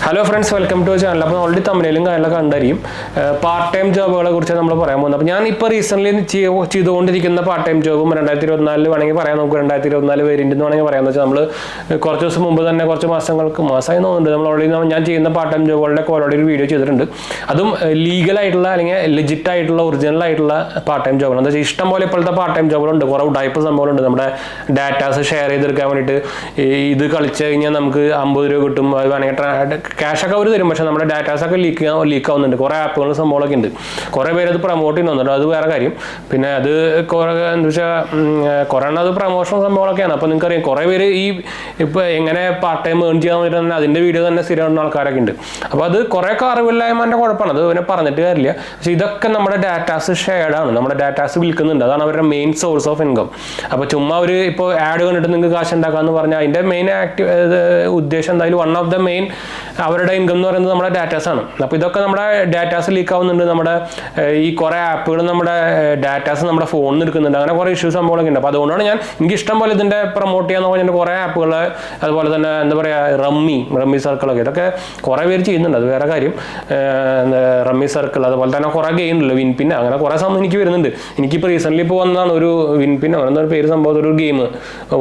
Hello friends, welcome to channel. അപ്പോൾ already തമിഴിലും കാര്യങ്ങളൊക്കെ കണ്ടായിരിക്കും. പാർട്ട് ടൈം ജോബുകളെ കുറിച്ച് നമ്മൾ പറയാൻ പോകുന്നത്. അപ്പോൾ ഞാൻ ഇപ്പോൾ റീസെൻ്റ്ലി ചെയ്തുകൊണ്ടിരിക്കുന്ന പാർട്ട് ടൈം ജോബും 2024 വേണമെങ്കിൽ പറയാം. നമുക്ക് 2024 വേരിയൻ്റ് എന്ന് വേണമെങ്കിൽ പറയാമെന്ന് വെച്ചാൽ നമ്മൾ കുറച്ച് ദിവസം മുമ്പ് തന്നെ കുറച്ച് മാസമായി തോന്നുന്നുണ്ട് നമ്മൾ ഓൾറെഡി ഞാൻ ചെയ്യുന്ന പാർട്ട് ടൈം ജോബുകളുടെ ഓൾറെഡി ഒരു വീഡിയോ ചെയ്തിട്ടുണ്ട്. അതും ലീഗലായിട്ടുള്ള അല്ലെങ്കിൽ ലെജിറ്റ് ആയിട്ടുള്ള ഒറിജിനൽ ആയിട്ടുള്ള പാർട്ട് ടൈം ജോബുകൾ. എന്താ വെച്ചാൽ ഇഷ്ടം പോലെ ഇപ്പോഴത്തെ പാർട്ട് ടൈം ജോബുകളുണ്ട്. കുറേ ഉടായ്പ സംഭവങ്ങളുണ്ട്. നമ്മുടെ ഡാറ്റാസ് ഷെയർ ചെയ്തെടുക്കാൻ വേണ്ടിയിട്ട് ഇത് കളിച്ച് കഴിഞ്ഞാൽ നമുക്ക് 50 രൂപ കിട്ടും. അത് വേണമെങ്കിൽ ക്യാഷൊക്കെ അവർ തരും. പക്ഷേ നമ്മുടെ ഡാറ്റാസൊക്കെ ലീക്ക് ആവുന്നുണ്ട്. കുറേ ആപ്പുകളും സംഭവങ്ങളൊക്കെ ഉണ്ട്. കുറേ പേര് അത് പ്രൊമോട്ട് ചെയ്യുന്നുണ്ട്. അത് വേറെ കാര്യം. പിന്നെ അത് കുറേ എന്താ വെച്ചാൽ കുറേ എണ്ണം അത് പ്രൊമോഷൻ സംഭവങ്ങളൊക്കെയാണ്. അപ്പോൾ നിങ്ങൾക്കറിയാം കുറേ പേര് ഈ ഇപ്പോൾ എങ്ങനെ പാർട്ട് ടൈം ഏൺ ചെയ്യാൻ വേണ്ടിയിട്ട് തന്നെ അതിൻ്റെ വീഡിയോ തന്നെ സ്ഥിരമുള്ള ആൾക്കാരൊക്കെ ഉണ്ട്. അപ്പോൾ അത് കുറേയൊക്കെ അറിവില്ലായ്മൻ്റെ കുഴപ്പമാണ്. അത് പിന്നെ പറഞ്ഞിട്ട് കാര്യമില്ല. പക്ഷേ ഇതൊക്കെ നമ്മുടെ ഡാറ്റാസ് ഷെയർഡാണ്. നമ്മുടെ ഡാറ്റാസ് വിൽക്കുന്നുണ്ട്. അതാണ് അവരുടെ മെയിൻ സോഴ്സ് ഓഫ് ഇൻകം. അപ്പോൾ ചുമ്മാ ഒരു ഇപ്പോൾ ആഡ് കണ്ടിട്ട് നിങ്ങൾക്ക് കാശ് ഉണ്ടാക്കാമെന്ന് പറഞ്ഞാൽ അതിൻ്റെ മെയിൻ ഉദ്ദേശം എന്തായാലും വൺ ഓഫ് ദ മെയിൻ അവരുടെ ഇൻകം എന്ന് പറയുന്നത് നമ്മുടെ ഡാറ്റാസ് ആണ്. അപ്പോൾ ഇതൊക്കെ നമ്മുടെ ഡാറ്റാസ് ലീക്ക് ആവുന്നുണ്ട്. നമ്മുടെ ഈ കുറേ ആപ്പുകൾ നമ്മുടെ ഡാറ്റാസ് നമ്മുടെ ഫോണിൽ നിന്ന് എടുക്കുന്നുണ്ട്. അങ്ങനെ കുറേ ഇഷ്യൂസ് സംഭവങ്ങളൊക്കെ ഉണ്ട്. അപ്പോൾ അതുകൊണ്ടാണ് എനിക്ക് ഇഷ്ടം പോലെ ഇതിൻ്റെ പ്രൊമോട്ട് ചെയ്യാന്ന് പറഞ്ഞാൽ കുറേ ആപ്പുകൾ, അതുപോലെ തന്നെ എന്താ പറയുക റമ്മി സർക്കിളൊക്കെ ഇതൊക്കെ കുറേ പേര് ചെയ്യുന്നുണ്ട്. അത് വേറെ കാര്യം. റമ്മി സർക്കിൾ, അതുപോലെ തന്നെ കുറേ ഗെയിം ഉണ്ടല്ലോ, വിൻപിൻ, അങ്ങനെ കുറേ സംഭവം എനിക്ക് വരുന്നുണ്ട്. എനിക്കിപ്പോൾ റീസെൻ്റ്ലി ഇപ്പോൾ വന്നതാണ് ഒരു വിൻപിൻ അങ്ങനെ പേര് സംഭവം ഒരു ഗെയിം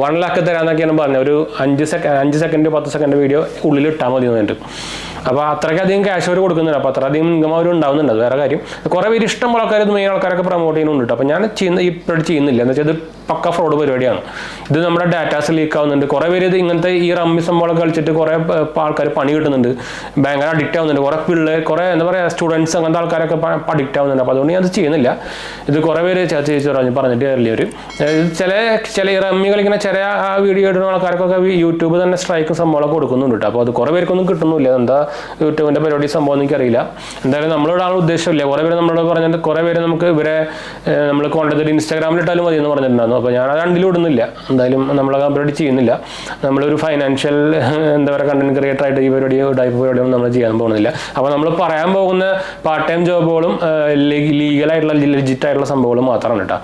1 lakh തരാമെന്നൊക്കെയാണ് പറഞ്ഞത്. ഒരു 5 സെക്കൻഡ് 10 സെക്കൻഡ് വീഡിയോ ഉള്ളിൽ ഇട്ടാൽ മതി എന്നിട്ട്. അപ്പോൾ അത്രയ്ക്കധികം ക്യാഷ് അവർ കൊടുക്കുന്നുണ്ട്. അപ്പോൾ അത്രയധികം ഇൻകം അവർ ഉണ്ടാവുന്നുണ്ട്. അത് വേറെ കാര്യം. കുറേ പേര് ഇഷ്ടംപോലെ ആൾക്കാർ ഇത് മെയിൻ ആൾക്കാരൊക്കെ പ്രൊമോട്ട് ചെയ്യുന്നുണ്ട്. അപ്പോൾ ഞാൻ ഇപ്പോഴും ചെയ്യുന്നില്ല. എന്ന് വെച്ചാൽ ഇത് പക്ക ഫ്രോഡ് പരിപാടിയാണ്. ഇത് നമ്മുടെ ഡാറ്റാസ് ലീക്ക് ആവുന്നുണ്ട്. കുറേ പേര് ഇത് ഇങ്ങനത്തെ ഈ റമ്മി സംഭവം കളിച്ചിട്ട് കുറേ ആൾക്കാർ പണി കിട്ടുന്നുണ്ട്. ഭയങ്കര അഡിക്റ്റ് ആവുന്നുണ്ട്. കുറേ പിള്ളേർ, കുറേ എന്താ പറയുക സ്റ്റുഡൻസ്, അങ്ങനത്തെ ആൾക്കാരൊക്കെ അഡിക്റ്റ് ആവുന്നുണ്ട്. അപ്പോൾ അതുകൊണ്ട് ഞാൻ അത് ചെയ്യുന്നില്ല. ഇത് കുറേ പേര് പറഞ്ഞിട്ട് കാര്യമില്ല. ഒരു ചില ഈ റമ്മി കളിക്കുന്ന ചില ആ വീഡിയോ ഇടുന്ന ആൾക്കാർക്കൊക്കെ യൂട്യൂബ് തന്നെ സ്ട്രൈക്കും സംഭവങ്ങളൊക്കെ കൊടുക്കുന്നുണ്ട് കേട്ടോ. അപ്പോൾ അത് കുറേ പേർക്കൊന്നും കിട്ടുന്നില്ല. എന്താ യൂട്യൂബിൻ്റെ പരിപാടി സംഭവം എനിക്കറിയില്ല. എന്തായാലും നമ്മളിവിടെ ആൾ ഉദ്ദേശമില്ല. കുറേ പേര് നമ്മളോട് പറഞ്ഞിട്ട് കുറേ പേര് നമുക്ക് ഇവരെ നമ്മൾ കോൺടാക്ട് ഇൻസ്റ്റാഗ്രാമിലിട്ടാലും മതി എന്ന് പറഞ്ഞിട്ടുണ്ടായിരുന്നു. അപ്പോൾ ഞാൻ അത് രണ്ടിലും ഇടുന്നില്ല. എന്തായാലും നമ്മൾ പരിപാടി ചെയ്യുന്നില്ല. നമ്മളൊരു ഫൈനാൻഷ്യൽ എന്താ പറയുക കണ്ടന്റ് ക്രിയേറ്റർ ആയിട്ട് ഈ പരിപാടിയൊന്നും നമ്മൾ ചെയ്യാൻ പോകുന്നില്ല. അപ്പോൾ നമ്മൾ പറയാൻ പോകുന്ന പാർട്ട് ടൈം ജോബുകളും ലീഗലായിട്ടുള്ള ലെജിറ്റ് ആയിട്ടുള്ള സംഭവങ്ങളും മാത്രമാണ് കേട്ടോ.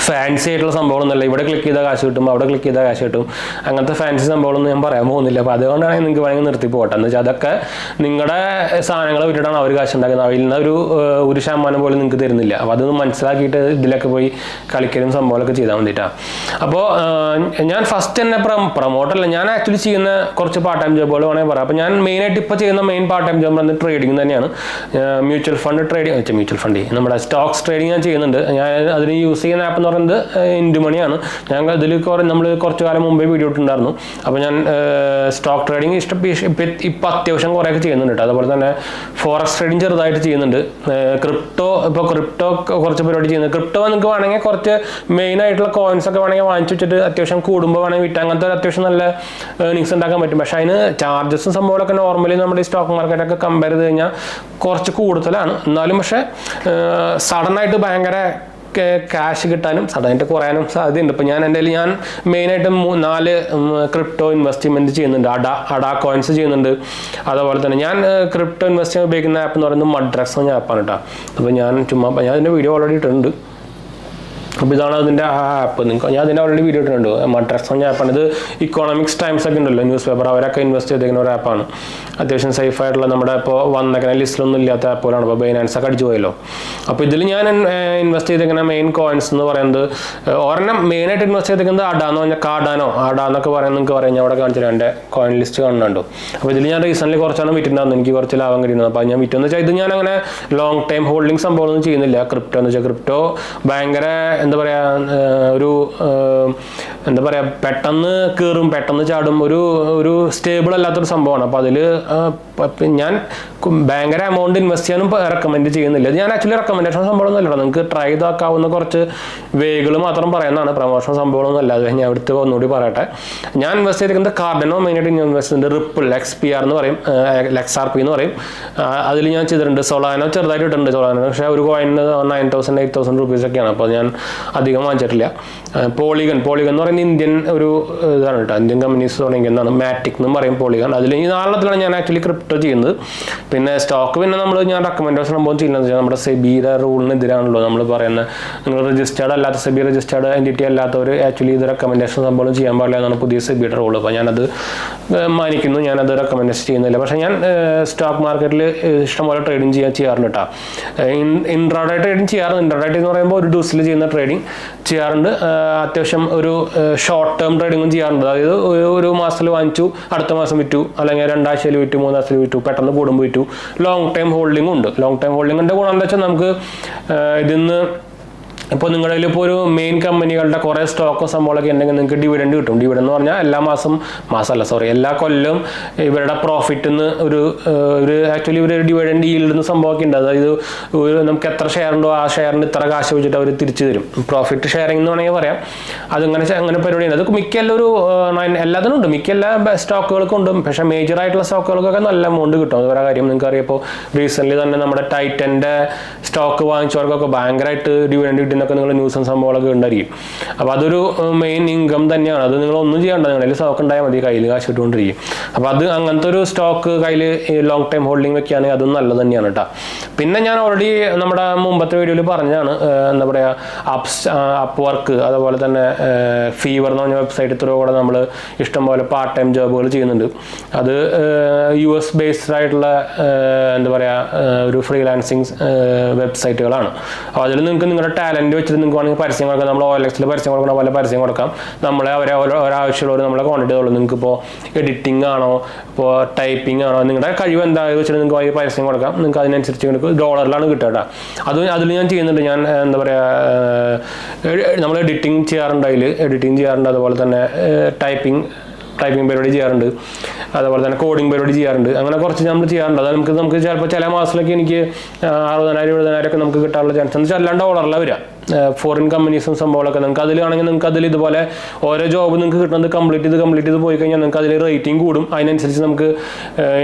ഫാൻസി ആയിട്ടുള്ള സംഭവമൊന്നുമല്ല. ഇവിടെ ക്ലിക്ക് ചെയ്താൽ കാശ് കിട്ടും, അവിടെ ക്ലിക്ക് ചെയ്താൽ കാശ് കിട്ടും. അങ്ങനത്തെ ഫാൻസി സംഭവങ്ങളൊന്നും ഞാൻ പറയാൻ പോകുന്നില്ല. അപ്പോൾ അതുകൊണ്ടാണ് നിങ്ങൾക്ക് വേണമെങ്കിൽ നിർത്തി പോകട്ടെ. എന്ന് വെച്ചാൽ അതൊക്കെ നിങ്ങളുടെ സാധനങ്ങൾ വിട്ടിട്ടാണ് അവർ കാശ് ഉണ്ടാക്കുന്നത്. അതിൽ നിന്ന് ഒരു ശതമാനം പോലും നിങ്ങൾക്ക് തരുന്നില്ല. അപ്പോൾ അതൊന്ന് മനസ്സിലാക്കിയിട്ട് ഇതിലൊക്കെ പോയി കളിക്കലും സംഭവങ്ങളൊക്കെ ചെയ്താൽ വേണ്ടിയിട്ടാണ്. അപ്പോൾ ഞാൻ ഫസ്റ്റ് തന്നെ പ്രൊമോട്ടല്ല, ഞാൻ ആക്ച്വലി ചെയ്യുന്ന കുറച്ച് പാർട്ട് ടൈം ജോബുകൾ വേണമെങ്കിൽ പറയാം. അപ്പോൾ ഞാൻ മെയിനായിട്ട് ഇപ്പോൾ ചെയ്യുന്ന മെയിൻ പാർട്ട് ടൈം ജോബ് പറയുന്നത് ട്രേഡിംഗ് തന്നെയാണ്. മ്യൂച്വൽ ഫണ്ട് നമ്മുടെ സ്റ്റോക്സ് ട്രേഡിംഗ് ഞാൻ ചെയ്യുന്നുണ്ട്. ഞാൻ അതിന് യൂസ് ചെയ്യുന്ന ആപ്പ് എന്ന് പറയുന്നത് ഇൻഡുമണിയാണ്. ഞാൻ ഇതിൽ നമ്മൾ കുറച്ച് കാലം മുമ്പേ വീഡിയോ ഇട്ടുണ്ടായിരുന്നു. അപ്പോൾ ഞാൻ സ്റ്റോക്ക് ട്രേഡിങ് ഇപ്പം അത്യാവശ്യം കുറേയൊക്കെ ചെയ്യുന്നുണ്ട് കേട്ടോ. അതുപോലെ തന്നെ ഫോറക്സ് ട്രേഡിങ് ചെറുതായിട്ട് ചെയ്യുന്നുണ്ട്. ക്രിപ്റ്റോ കുറച്ച് പരിപാടി ചെയ്യുന്നത്. ക്രിപ്റ്റോ നിങ്ങൾക്ക് വേണമെങ്കിൽ കുറച്ച് മെയിൻ ആയിട്ടുള്ള കോയിൻസ് ഒക്കെ വേണമെങ്കിൽ വാങ്ങിച്ചു വെച്ചിട്ട് അത്യാവശ്യം കൂടുമ്പോൾ വേണമെങ്കിൽ വിറ്റ് അങ്ങനത്തെ അത്യാവശ്യം നല്ല ഏർണിങ്സ് ഉണ്ടാക്കാൻ പറ്റും. പക്ഷേ അതിന് ചാർജസും സംഭവങ്ങളൊക്കെ നോർമലി നമ്മുടെ ഈ സ്റ്റോക്ക് മാർക്കറ്റൊക്കെ കമ്പയർ ചെയ്ത് കഴിഞ്ഞാൽ കുറച്ച് കൂടുതലാണ്. എന്നാലും പക്ഷേ സഡനായിട്ട് ഭയങ്കര ക്യാഷ് കിട്ടാനും സഡനായിട്ട് കുറയാനും സാധ്യതയുണ്ട്. ഇപ്പോൾ ഞാൻ മെയിനായിട്ട് 4 ക്രിപ്റ്റോ ഇൻവെസ്റ്റ്മെൻറ്റ് ചെയ്യുന്നുണ്ട്. അഡാ കോയിൻസ് ചെയ്യുന്നുണ്ട്. അതുപോലെ തന്നെ ഞാൻ ക്രിപ്റ്റോ ഇൻവെസ്റ്റ് ചെയ്യാൻ ഉപയോഗിക്കുന്ന ആപ്പ് എന്ന് പറയുന്നത് മഡ്രക്സ് എന്ന ആപ്പാണ് കേട്ടോ. അപ്പോൾ ഞാൻ അതിൻ്റെ വീഡിയോ ഓൾറെഡി ഇട്ടിട്ടുണ്ട്. അപ്പോൾ ഇതാണ് അതിൻ്റെ ആ ആപ്പ്. ഞാൻ അതിൻ്റെ ഓൾറെഡി വീഡിയോ ഇട്ടിട്ടുണ്ട്. മഡ്രക്സ് എന്ന ആപ്പാണ്. ഇത് ഇക്കോണമിക്സ് ടൈംസ് ഒക്കെ ഉണ്ടല്ലോ, ന്യൂസ് പേപ്പർ, അവരൊക്കെ ഇൻവെസ്റ്റ് ചെയ്തിരിക്കുന്ന ഒരു ആപ്പാണ്. അത്യാവശ്യം സേഫ് ആയിട്ടുള്ള നമ്മുടെ ഇപ്പോൾ വന്നേക്കുന്ന ലിസ്റ്റിലൊന്നും ഇല്ലാത്ത ആപ്പുകളാണ്. ഇപ്പോൾ ബൈനാൻസ് ഒക്കെ അടിച്ചു പോയല്ലോ. അപ്പോൾ ഇതിൽ ഞാൻ ഇൻവെസ്റ്റ് ചെയ്തിരിക്കുന്ന മെയിൻ കോയിൻസ് എന്ന് പറയുന്നത് ഒരെണ്ണം മെയിനായിട്ട് ഇൻവെസ്റ്റ് ചെയ്തിരിക്കുന്നത് അഡാന്ന് പറഞ്ഞാൽ അഡാന്നൊക്കെ പറയുന്നത് നിങ്ങൾക്ക് പറയാം. ഞാൻ അവിടെ കാണിച്ചില്ല, എൻ്റെ കോയിൻ ലിസ്റ്റ് കാണുന്നുണ്ടോ. അപ്പോൾ ഇതിൽ ഞാൻ റീസെൻ്റ്ലി കുറച്ചാണ് വിറ്റുണ്ടായിരുന്നു. എനിക്ക് കുറച്ച് ലാഭം കിട്ടുന്നത്. അപ്പോൾ ഞാൻ വിറ്റെന്ന് വെച്ചാൽ ഇത് ഞാൻ അങ്ങനെ ലോങ് ടൈം ഹോൾഡിംഗ് സംഭവമൊന്നും ചെയ്യുന്നില്ല. ക്രിപ്റ്റോ എന്ന് വെച്ചാൽ ക്രിപ്റ്റോ ഭയങ്കര എന്താ പറയുക എന്താ പറയുക പെട്ടെന്ന് കയറും പെട്ടെന്ന് ചാടും. ഒരു സ്റ്റേബിൾ അല്ലാത്തൊരു സംഭവമാണ്. അപ്പോൾ അതിൽ ഞാൻ ഭയങ്കര എമൗണ്ട് ഇൻവെസ്റ്റ് ചെയ്യാനും റെക്കമെൻഡ് ചെയ്യുന്നില്ല. ഞാൻ ആക്ച്വലി റെക്കമെൻഡേഷൻ സംഭവമൊന്നും അല്ല. നിങ്ങൾക്ക് ട്രൈ ചെയ്താക്കാവുന്ന കുറച്ച് വേകൾ മാത്രം പറയുന്നതാണ്. പ്രൊമോഷൻ സംഭവമൊന്നും അല്ല. അത് ഞാൻ അടുത്ത് ഒന്നുകൂടി പറയട്ടെ. ഞാൻ ഇൻവെസ്റ്റ് ചെയ്തിരിക്കുന്നത് കാർഡനോ മെയിനായിട്ട് ഇൻവെസ്റ്റ് ചെയ്യുന്നത് റിപ്പിൾ XPR എന്ന് പറയും, XRP എന്ന് പറയും. അതിൽ ഞാൻ ചെയ്തിട്ടുണ്ട്. സൊളാനോ ചെറുതായിട്ട് ഇട്ടുണ്ട്. സൊളാനോ പക്ഷേ ഒരു കോയിന് 9,000 8,000 രൂപീസൊക്കെയാണ്. അപ്പോൾ ഞാൻ അധികം വാങ്ങിച്ചിട്ടില്ല. പോളിഗൺ എന്ന് പറയുന്നത് ഇന്ത്യൻ ഒരു ഇതാണ് കേട്ടോ, ഇന്ത്യൻ കമ്പനീസ് തുടങ്ങിയതാണ്. മാറ്റിക് എന്നും പറയും പോളിഗൺ. അതിൽ ഈ 4 ഞാൻ ആക്ച്വലി ക്രിപ്റ്റോ ചെയ്യുന്നത്. പിന്നെ സ്റ്റോക്ക് പിന്നെ ഞാൻ റെക്കമെൻഡേഷൻ സംഭവം ചെയ്യുന്നത് വെച്ചാൽ നമ്മുടെ സെബിയുടെ റൂളിനെതിരാണല്ലോ നമ്മൾ പറയുന്നത്. നിങ്ങൾ രജിസ്റ്റേർഡ് അല്ലാത്ത സെബി രജിസ്റ്റേർഡ് എൻറ്റിറ്റി അല്ലാത്തവർ ആക്ച്വലി ഇത് റെക്കമെൻഡേഷൻ സംഭവം ചെയ്യാൻ പാടില്ല എന്നാണ് പുതിയ സെബിയുടെ റൂൾ. അപ്പോൾ ഞാനത് മാനിക്കുന്നു, ഞാനത് റെക്കമെൻഡേഷൻ ചെയ്യുന്നില്ല. പക്ഷേ ഞാൻ സ്റ്റോക്ക് മാർക്കറ്റിൽ ഇഷ്ടംപോലെ ട്രേഡിങ് ചെയ്യാറുണ്ട് കേട്ടോ. ഇൻട്രാഡേ ട്രേഡിങ് ചെയ്യാറുണ്ട്. ഇൻട്രാഡേ എന്ന് പറയുമ്പോൾ ഒരു ദിവസത്തിൽ ചെയ്യുന്ന ട്രേഡിങ് ചെയ്യാറുണ്ട്. അത്യാവശ്യം ഒരു ഷോർട്ട് ടേം ട്രേഡിങ്ങും ചെയ്യാറുണ്ട്. അതായത് ഒരു മാസത്തിൽ വാങ്ങിച്ചു, അടുത്ത മാസം വിറ്റു, അല്ലെങ്കിൽ 2 ആഴ്ചയിൽ വിറ്റു, 3 ആഴ്ചയിൽ വിറ്റു, പെട്ടെന്ന് കൂടുമ്പോൾ വിറ്റു. ലോങ് ടൈം ഹോൾഡിംഗ് ഉണ്ട്. ലോങ് ടൈം ഹോൾഡിങ്ങിൻ്റെ ഗുണം എന്താ വെച്ചാൽ നമുക്ക് ഇതിന്ന് ഇപ്പോൾ നിങ്ങളുടെ കയ്യിൽ ഇപ്പോൾ ഒരു മെയിൻ കമ്പനികളുടെ കുറേ സ്റ്റോക്കും സംഭവങ്ങളൊക്കെ ഉണ്ടെങ്കിൽ നിങ്ങൾക്ക് ഡിവിഡൻഡ് കിട്ടും. ഡിവിഡൻഡ് എന്ന് പറഞ്ഞാൽ എല്ലാ കൊല്ലം ഇവരുടെ പ്രോഫിറ്റിൽ നിന്ന് ഒരു ആക്ച്വലി ഒരു ഡിവിഡൻഡ് ഈൽഡ് സംഭവമൊക്കെ ഉണ്ട്. അതായത് നമുക്ക് എത്ര ഷെയർ ഉണ്ടോ ആ ഷെയറിന് ഇത്ര കാശ് വെച്ചിട്ട് അവർ തിരിച്ചു തരും. പ്രോഫിറ്റ് ഷെയറിംഗ് എന്ന് വേണമെങ്കിൽ പറയാം. അങ്ങനെ പരിപാടിയാണ്. അത് എല്ലാത്തിനും ഉണ്ട്, മിക്ക എല്ലാ സ്റ്റോക്കുകൾക്കും ഉണ്ട്. പക്ഷേ മേജർ ആയിട്ടുള്ള സ്റ്റോക്കുകൾക്കൊക്കെ നല്ല എമൗണ്ട് കിട്ടും. അത് വേറെ കാര്യം. നിങ്ങൾക്ക് അറിയാം, ഇപ്പോൾ റീസെൻ്റ്ലി തന്നെ നമ്മുടെ ടൈറ്റൻ്റെ സ്റ്റോക്ക് വാങ്ങിച്ചവർക്കൊക്കെ ഭയങ്കരമായിട്ട് ഡിവിഡൻഡ് കിട്ടും എന്നൊക്കെ നിങ്ങൾ ന്യൂസും സംഭവങ്ങളൊക്കെ ഉണ്ടായിരിക്കും. അപ്പോൾ അതൊരു മെയിൻ ഇൻകം തന്നെയാണ്. അത് നിങ്ങളൊന്നും ചെയ്യേണ്ട, നിങ്ങളിൽ സ്റ്റോക്ക് ഉണ്ടായാൽ മതി, കയ്യിൽ കാശ് ഇട്ടുകൊണ്ടിരിക്കും. അപ്പോൾ അത് അങ്ങനത്തെ ഒരു സ്റ്റോക്ക് കയ്യിൽ ലോങ് ടൈം ഹോൾഡിംഗ് വെക്കുകയാണെങ്കിൽ അതും നല്ലത് തന്നെയാണ് കേട്ടോ. പിന്നെ ഞാൻ ഓൾറെഡി നമ്മുടെ മുമ്പത്തെ വീഡിയോയിൽ പറഞ്ഞതാണ്, എന്താ പറയുക, അപ്പ് വർക്ക്, അതുപോലെ തന്നെ ഫീവർ എന്ന് പറഞ്ഞ വെബ്സൈറ്റ് ത്രൂ കൂടെ നമ്മൾ ഇഷ്ടംപോലെ പാർട്ട് ടൈം ജോബുകൾ ചെയ്യുന്നുണ്ട്. അത് US ബേസ്ഡ് ആയിട്ടുള്ള എന്താ പറയുക ഒരു ഫ്രീലാൻസിങ് വെബ്സൈറ്റുകളാണ്. അപ്പോൾ അതിൽ നിങ്ങൾക്ക് നിങ്ങളുടെ ടാലൻറ്റ് വെച്ചിട്ട് നിങ്ങൾക്ക് വേണമെങ്കിൽ പരസ്യം കൊടുക്കാം. നമ്മൾ OLX പരസ്യം കൊടുക്കുന്ന പോലെ പരസ്യം കൊടുക്കാം. അവരെ ഒരാവശ്യമുള്ളവർ നമ്മളെ കോൺടാക്ട് ചെയ്തോളൂ. നിങ്ങൾക്ക് ഇപ്പോൾ എഡിറ്റിംഗ് ആണോ, ഇപ്പോൾ ടൈപ്പിംഗ് ആണോ, നിങ്ങളുടെ കഴിവ് എന്താണെന്ന് വെച്ചിട്ട് നിങ്ങൾക്ക് പരസ്യം കൊടുക്കാം. നിങ്ങൾക്ക് അതിനനുസരിച്ച് നിങ്ങൾക്ക് $ലാണ് കിട്ടുക കേട്ടോ. അതിൽ ഞാൻ ചെയ്യുന്നുണ്ട്. ഞാൻ എന്താ പറയുക, നമ്മൾ എഡിറ്റിംഗ് ചെയ്യാറുണ്ട്, അതുപോലെ തന്നെ ടൈപ്പിംഗ് പരിപാടി ചെയ്യാറുണ്ട്, അതുപോലെ തന്നെ കോഡിംഗ് പരിപാടി ചെയ്യാറുണ്ട്. അങ്ങനെ കുറച്ച് നമ്മൾ ചെയ്യാറുണ്ട്. അത് നമുക്ക് ചിലപ്പോൾ ചില മാസത്തിലൊക്കെ എനിക്ക് 60,000-70,000 ഒക്കെ നമുക്ക് കിട്ടാനുള്ള ചാൻസ് എന്ന് വെച്ചാൽ അല്ലാണ്ട് $ലാണ് വരിക. ഫോറിൻ കമ്പനീസും സംഭവങ്ങളൊക്കെ നിങ്ങൾക്ക് അതിലാണെങ്കിൽ നിങ്ങൾക്ക് അതിൽ ഇതുപോലെ ഓരോ ജോബ് നിങ്ങൾക്ക് കിട്ടുന്നത് കംപ്ലീറ്റ് ചെയ്ത് പോയി കഴിഞ്ഞാൽ നിങ്ങൾക്ക് അതിൽ റേറ്റിംഗ് കൂടും. അതിനനുസരിച്ച് നമുക്ക്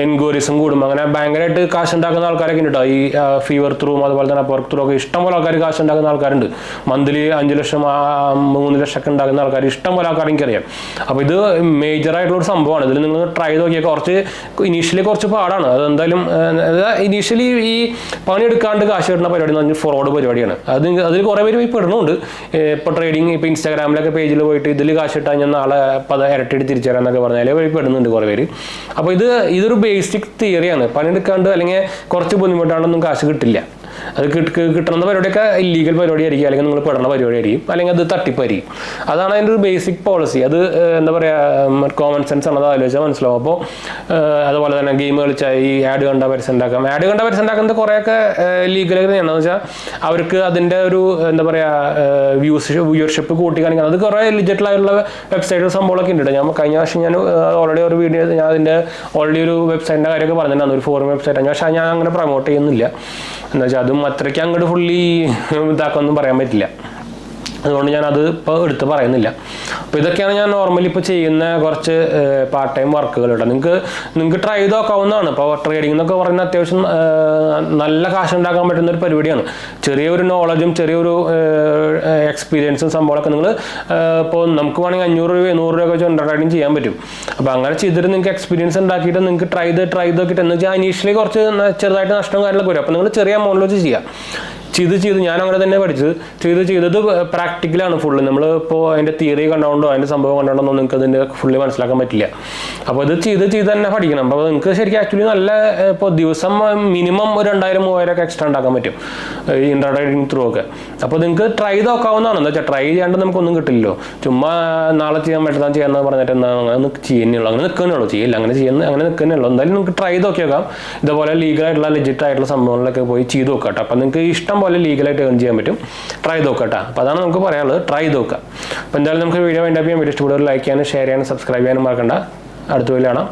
എൻക്വയറീസും കൂടും. അങ്ങനെ ഭയങ്കരമായിട്ട് കാശ് ഉണ്ടാക്കുന്ന ആൾക്കാരൊക്കെ ഉണ്ട് കേട്ടോ. ഈ ഫീവർ ത്രൂവും അതുപോലെ തന്നെ വർക്ക് ത്രൂ ഒക്കെ ഇഷ്ടംപോലെ ആൾക്കാർ കാശ് ഉണ്ടാക്കുന്ന ആൾക്കാരുണ്ട്. മന്ത്ലി 5 ലക്ഷം 3 ലക്ഷം ഒക്കെ ഉണ്ടാക്കുന്ന ആൾക്കാർ ഇഷ്ടംപോലെ ആൾക്കാർ എനിക്കറിയാം. അപ്പോൾ ഇത് മേജറായിട്ടുള്ള ഒരു സംഭവമാണ്. ഇതിൽ നിങ്ങൾ ട്രൈ ചെയ്ത് നോക്കിയാൽ ഇനീഷ്യലി കുറച്ച് പാടാണ്. അതെന്തായാലും ഇനീഷ്യലി ഈ പണിയെടുക്കാണ്ട് കാശ് കിട്ടുന്ന പരിപാടി എന്ന് പറഞ്ഞാൽ ഫ്രോഡ് പരിപാടിയാണ്. അതിൽ കുറേ പേര് പോയി പെടുന്നുണ്ട്. ഇപ്പോൾ ട്രേഡിങ്, ഇപ്പോൾ ഇൻസ്റ്റാഗ്രാമിലൊക്കെ പേജിൽ പോയിട്ട് ഇതിൽ കാശ് ഇട്ടാൽ ഞാൻ നാളെ ഇരട്ടിയിട്ട് തിരിച്ചു തരാം എന്നൊക്കെ പറഞ്ഞാൽ പോയി പെടുന്നുണ്ട് കുറേ പേര്. അപ്പോൾ ഇതൊരു ബേസിക് തിയറിയാണ്. പണിയെടുക്കാണ്ട് അല്ലെങ്കിൽ കുറച്ച് ബുദ്ധിമുട്ടാണ്ടൊന്നും കാശ് കിട്ടില്ല. അത് കിട്ടുന്ന പരിപാടിയൊക്കെ ഇല്ലീഗൽ പരിപാടിയായിരിക്കും, അല്ലെങ്കിൽ നിങ്ങൾ പെടുന്ന പരിപാടിയായിരിക്കും, അല്ലെങ്കിൽ അത് തട്ടിപ്പായിരിക്കും. അതാണ് അതിൻ്റെ ഒരു ബേസിക് പോളിസി. അത് എന്താ പറയുക, കോമൺ സെൻസ് ആണ്. അത് ആലോചിച്ചാൽ മനസ്സിലാവും. അപ്പോൾ അതുപോലെ തന്നെ ഗെയിം കളിച്ചാൽ ഈ ആഡ് കണ്ട പരസ്യം ഉണ്ടാക്കാം. ആഡ് കണ്ട പരസ്യം ഉണ്ടാക്കുന്നത് കുറേയൊക്കെ ലീഗലൊക്കെ തന്നെയാണെന്ന് വെച്ചാൽ അവർക്ക് അതിൻ്റെ ഒരു എന്താ പറയുക വ്യൂവർഷിപ്പ് കൂട്ടി കാണിക്കണം. അത് കുറേ ലിജിറ്റലായിട്ടുള്ള വെബ്സൈറ്റ് സംഭവങ്ങളൊക്കെ ഉണ്ട്. ഞാൻ കഴിഞ്ഞ വർഷം ഞാൻ ഓൾറെഡി ഒരു വീഡിയോ ഞാൻ അതിൻ്റെ ഓൾറെഡി ഒരു വെബ്സൈറ്റിൻ്റെ കാര്യമൊക്കെ പറഞ്ഞിട്ടുണ്ടായിരുന്നു, ഒരു ഫോറിൻ വെബ്സൈറ്റാണ്. പക്ഷേ ഞാൻ അങ്ങനെ പ്രൊമോട്ട് ചെയ്യുന്നില്ല. എന്ന് വെച്ചാൽ അതും അത്രയ്ക്ക് അങ്ങോട്ട് ഫുള്ളി ഇതാക്കൊന്നും പറയാൻ പറ്റില്ല. അതുകൊണ്ട് ഞാനത് ഇപ്പോൾ എടുത്ത് പറയുന്നില്ല. അപ്പോൾ ഇതൊക്കെയാണ് ഞാൻ നോർമലി ഇപ്പോൾ ചെയ്യുന്ന കുറച്ച് പാർട്ട് ടൈം വർക്കുകൾ കേട്ടോ. നിങ്ങൾക്ക് ട്രൈ ചെയ്ത് നോക്കാവുന്നതാണ്. ഇപ്പോൾ ട്രേഡിംഗ് എന്നൊക്കെ പറയുന്നത് അത്യാവശ്യം നല്ല കാശ് ഉണ്ടാക്കാൻ പറ്റുന്ന ഒരു പരിപാടിയാണ്. ചെറിയൊരു നോളജും ചെറിയൊരു എക്സ്പീരിയൻസും സംഭവമൊക്കെ നിങ്ങൾ ഇപ്പോൾ നമുക്ക് വേണമെങ്കിൽ 500 രൂപ 100 രൂപ വെച്ച് ട്രേഡിംഗ് ചെയ്യാൻ പറ്റും. അപ്പോൾ അങ്ങനെ ചെയ്തിട്ട് നിങ്ങൾക്ക് എക്സ്പീരിയൻസ് ഉണ്ടാക്കിയിട്ട് നിങ്ങൾക്ക് ട്രൈ ചെയ്ത് നോക്കിയിട്ട് എന്ന് വെച്ചാൽ ഇനീഷ്യലി കുറച്ച് ചെറുതായിട്ട് നഷ്ടം കാര്യങ്ങളൊക്കെ വരും. അപ്പോൾ നിങ്ങൾ ചെറിയ എമൗണ്ടിൽ വെച്ച് ചെയ്യാം. ചെയ്ത് ഞാൻ അങ്ങനെ തന്നെ പഠിച്ചത്. ചെയ്തത് പ്രാക്ടിക്കലാണ് ഫുള്ള്. നമ്മൾ ഇപ്പോൾ അതിൻ്റെ തിയറി കണ്ടുകൊണ്ടോ അതിൻ്റെ സംഭവം കണ്ടുകൊണ്ടോ നിങ്ങൾക്ക് അതിൻ്റെ ഫുള്ളി മനസ്സിലാക്കാൻ പറ്റില്ല. അപ്പോൾ ഇത് ചെയ്ത് തന്നെ പഠിക്കണം. അപ്പോൾ നിങ്ങൾക്ക് ശരിക്കും ആക്ച്വലി നല്ല ഇപ്പോൾ ദിവസം മിനിമം ഒരു 2,000-3,000 ഒക്കെ എക്സ്ട്രാ ഉണ്ടാക്കാൻ പറ്റും ഈ ട്രേഡിംഗ് ത്രൂ ഒക്കെ. അപ്പോൾ നിങ്ങൾക്ക് ട്രൈ ചെയ്ത് നോക്കാവുന്നതാണ്. എന്താ വെച്ചാൽ ട്രൈ ചെയ്യാണ്ട് നമുക്കൊന്നും കിട്ടില്ലല്ലോ. ചുമ്മാ നാളെ ചെയ്യാൻ പറ്റുന്ന ചെയ്യാമെന്ന് പറഞ്ഞിട്ട് അങ്ങനെ ചെയ്യുന്നുള്ളൂ, അങ്ങനെ നിൽക്കുന്നുള്ളൂ, ചെയ്യില്ല, അങ്ങനെ നിൽക്കുന്നുള്ളൂ. എന്തായാലും നിങ്ങൾക്ക് ട്രൈ ചെയ്ത് നോക്കിയേക്കാം. ഇതുപോലെ ലീഗലായിട്ടുള്ള ലെജിറ്റ് ആയിട്ടുള്ള സംഭവങ്ങളിലൊക്കെ പോയി ചെയ്ത് നോക്കാം കേട്ടോ. അപ്പോൾ നിങ്ങൾക്ക് ഇഷ്ടം പോലെ ലീഗലായിട്ട് ഏൺ ചെയ്യാൻ പറ്റും. ട്രൈ ചെയ്ത് നോക്കാം കേട്ടോ. അപ്പോൾ അതാണ് നമുക്ക് പറയാനുള്ളത്, ട്രൈ ചെയ്ത് നോക്കാം. അപ്പോൾ എന്തായാലും നമുക്ക് വീഡിയോ വേണ്ടി വീഡിയോ ഇഷ്ടപ്പെടുക, ലൈക്ക് ചെയ്യാനും ഷെയർ ചെയ്യാനും സബ്സ്ക്രൈബ് ചെയ്യാനും മറക്കണ്ട. അടുത്ത വീഡിയോ കാണാം.